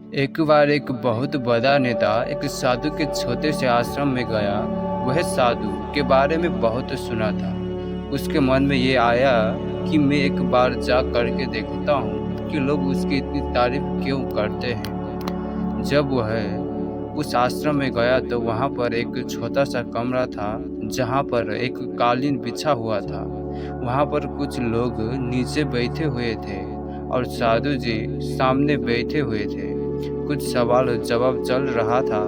एक बार एक बहुत बड़ा नेता एक साधु के छोटे से आश्रम में गया। वह साधु के बारे में बहुत सुना था। उसके मन में ये आया कि मैं एक बार जा करके देखता हूँ कि लोग उसकी इतनी तारीफ क्यों करते हैं। जब वह उस आश्रम में गया तो वहाँ पर एक छोटा सा कमरा था जहाँ पर एक कालीन बिछा हुआ था। वहाँ पर कुछ लोग नीचे बैठे हुए थे और साधु जी सामने बैठे हुए थे। कुछ सवाल जवाब चल रहा था।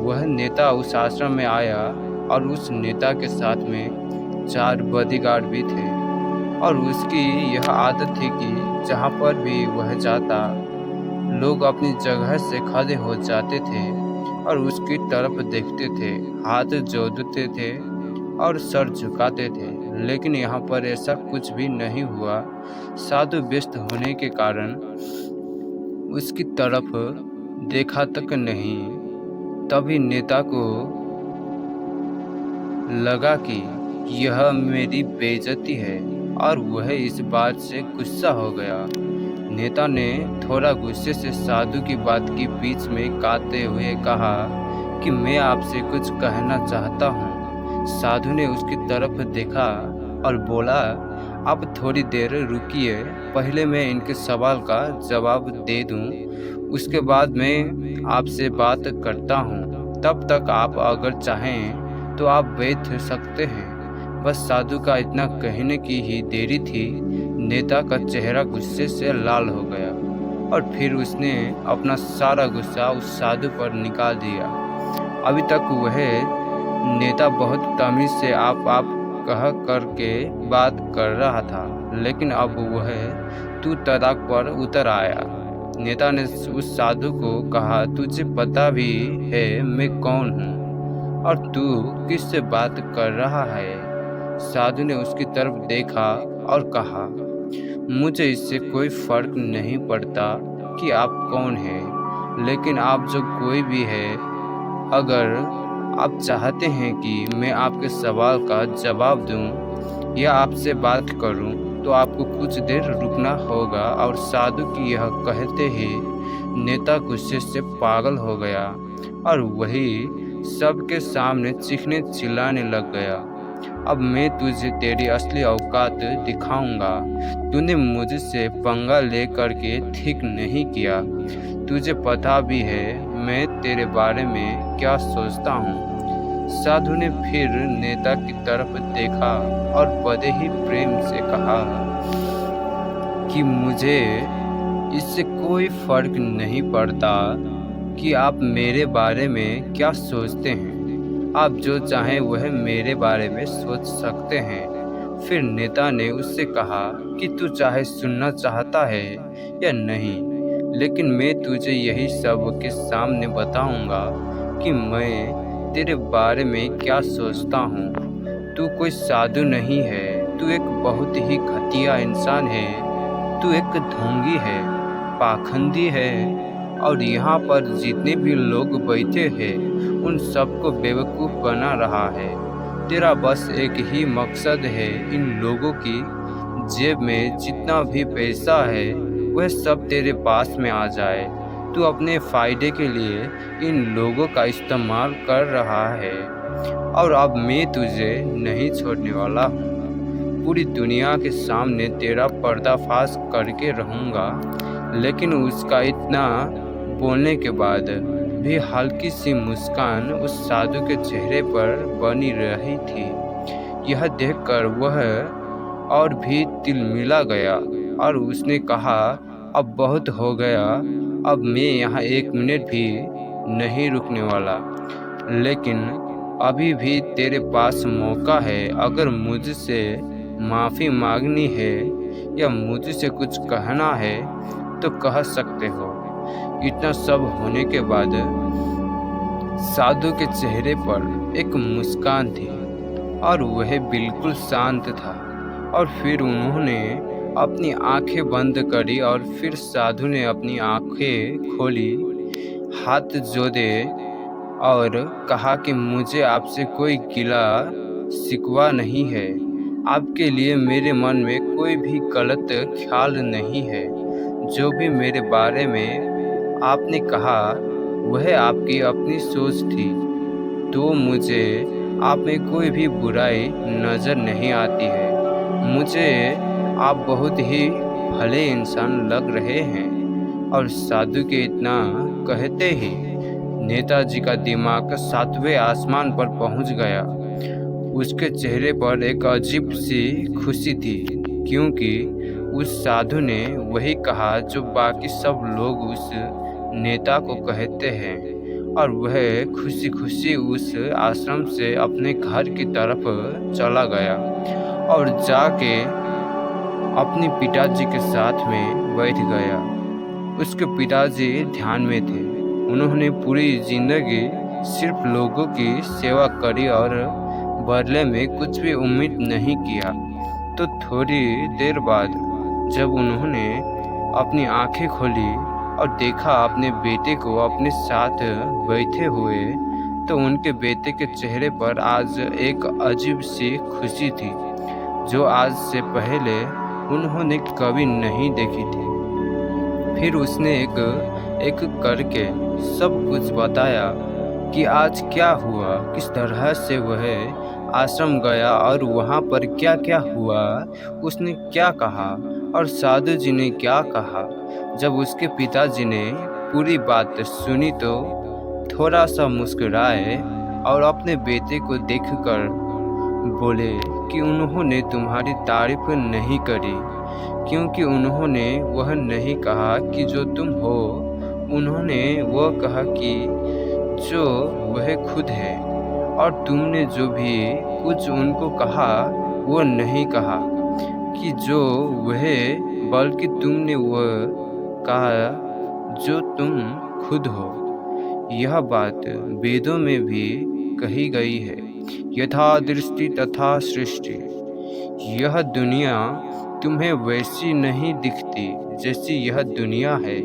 वह नेता उस आश्रम में आया और उस नेता के साथ में 4 बॉडीगार्ड भी थे और उसकी यह आदत थी कि जहाँ पर भी वह जाता लोग अपनी जगह से खड़े हो जाते थे और उसकी तरफ देखते थे, हाथ जोड़ते थे और सर झुकाते थे। लेकिन यहाँ पर ऐसा कुछ भी नहीं हुआ। साधु व्यस्त होने के कारण उसकी तरफ देखा तक नहीं। तभी नेता को लगा कि यह मेरी बेइज्जती है और वह इस बात से गुस्सा हो गया। नेता ने थोड़ा गुस्से से साधु की बात की बीच में काटते हुए कहा कि मैं आपसे कुछ कहना चाहता हूँ। साधु ने उसकी तरफ देखा और बोला, आप थोड़ी देर रुकिए, पहले मैं इनके सवाल का जवाब दे दूँ, उसके बाद मैं आपसे बात करता हूँ। तब तक आप अगर चाहें तो आप बैठ सकते हैं। बस साधु का इतना कहने की ही देरी थी। नेता का चेहरा गुस्से से लाल हो गया और फिर उसने अपना सारा गुस्सा उस साधु पर निकाल दिया। अभी तक वह नेता बहुत तमीज से आप कह करके बात कर रहा था, लेकिन अब वह तू तड़ाक पर उतर आया। नेता ने उस साधु को कहा, तुझे पता भी है मैं कौन हूँ और तू किससे बात कर रहा है? साधु ने उसकी तरफ देखा और कहा, मुझे इससे कोई फर्क नहीं पड़ता कि आप कौन हैं, लेकिन आप जो कोई भी है, अगर आप चाहते हैं कि मैं आपके सवाल का जवाब दूं या आपसे बात करूं तो आपको कुछ देर रुकना होगा। और साधु की यह कहते ही नेता गुस्से से पागल हो गया और वही सबके सामने चीखने चिल्लाने लग गया, अब मैं तुझे तेरी असली औकात दिखाऊंगा। तूने मुझसे पंगा ले करके ठीक नहीं किया। तुझे पता भी है मैं तेरे बारे में क्या सोचता हूँ। साधु ने फिर नेता की तरफ देखा और बड़े ही प्रेम से कहा कि मुझे इससे कोई फर्क नहीं पड़ता कि आप मेरे बारे में क्या सोचते हैं। आप जो चाहें वह मेरे बारे में सोच सकते हैं। फिर नेता ने उससे कहा कि तू चाहे सुनना चाहता है या नहीं, लेकिन मैं तुझे यही सब के सामने बताऊंगा कि मैं तेरे बारे में क्या सोचता हूँ। तू कोई साधु नहीं है, तू एक बहुत ही घटिया इंसान है। तू एक ढोंगी है, पाखंडी है और यहाँ पर जितने भी लोग बैठे हैं उन सबको बेवकूफ़ बना रहा है। तेरा बस एक ही मकसद है, इन लोगों की जेब में जितना भी पैसा है वह सब तेरे पास में आ जाए। तू अपने फ़ायदे के लिए इन लोगों का इस्तेमाल कर रहा है और अब मैं तुझे नहीं छोड़ने वाला हूँ। पूरी दुनिया के सामने तेरा पर्दाफाश करके रहूँगा। लेकिन उसका इतना बोलने के बाद भी हल्की सी मुस्कान उस साधु के चेहरे पर बनी रही थी। यह देखकर वह और भी तिलमिला गया और उसने कहा, अब बहुत हो गया, अब मैं यहाँ 1 मिनट भी नहीं रुकने वाला। लेकिन अभी भी तेरे पास मौका है। अगर मुझसे माफ़ी मांगनी है या मुझसे कुछ कहना है तो कह सकते हो। इतना सब होने के बाद साधु के चेहरे पर एक मुस्कान थी और वह बिल्कुल शांत था। और फिर उन्होंने अपनी आंखें बंद करी और फिर साधु ने अपनी आंखें खोली, हाथ जोड़े और कहा कि मुझे आपसे कोई गिला शिकवा नहीं है। आपके लिए मेरे मन में कोई भी गलत ख्याल नहीं है। जो भी मेरे बारे में आपने कहा वह आपकी अपनी सोच थी, तो मुझे आप में कोई भी बुराई नज़र नहीं आती है। मुझे आप बहुत ही भले इंसान लग रहे हैं। और साधु के इतना कहते ही नेताजी का दिमाग 7वें आसमान पर पहुंच गया। उसके चेहरे पर एक अजीब सी खुशी थी, क्योंकि उस साधु ने वही कहा जो बाकी सब लोग उस नेता को कहते हैं। और वह खुशी खुशी उस आश्रम से अपने घर की तरफ चला गया और जाके अपने पिताजी के साथ में बैठ गया। उसके पिताजी ध्यान में थे। उन्होंने पूरी जिंदगी सिर्फ लोगों की सेवा करी और बदले में कुछ भी उम्मीद नहीं किया। तो थोड़ी देर बाद जब उन्होंने अपनी आंखें खोली और देखा अपने बेटे को अपने साथ बैठे हुए, तो उनके बेटे के चेहरे पर आज एक अजीब सी खुशी थी, जो आज से पहले उन्होंने कभी नहीं देखी थी। फिर उसने एक एक करके सब कुछ बताया कि आज क्या हुआ, किस तरह से वह आश्रम गया और वहाँ पर क्या क्या हुआ, उसने क्या कहा और साधु जी ने क्या कहा। जब उसके पिताजी ने पूरी बात सुनी तो थोड़ा सा मुस्कुराए और अपने बेटे को देखकर बोले कि उन्होंने तुम्हारी तारीफ नहीं करी, क्योंकि उन्होंने वह नहीं कहा कि जो तुम हो, उन्होंने वह कहा कि जो वह खुद है। और तुमने जो भी कुछ उनको कहा वो नहीं कहा कि जो वह, बल्कि तुमने वह कहा जो तुम खुद हो। यह बात वेदों में भी कही गई है, यथा दृष्टि तथा सृष्टि। यह दुनिया तुम्हें वैसी नहीं दिखती जैसी यह दुनिया है,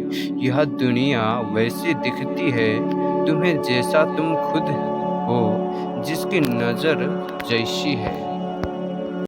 यह दुनिया वैसी दिखती है तुम्हें जैसा तुम खुद हो, जिसकी नज़र जैसी है।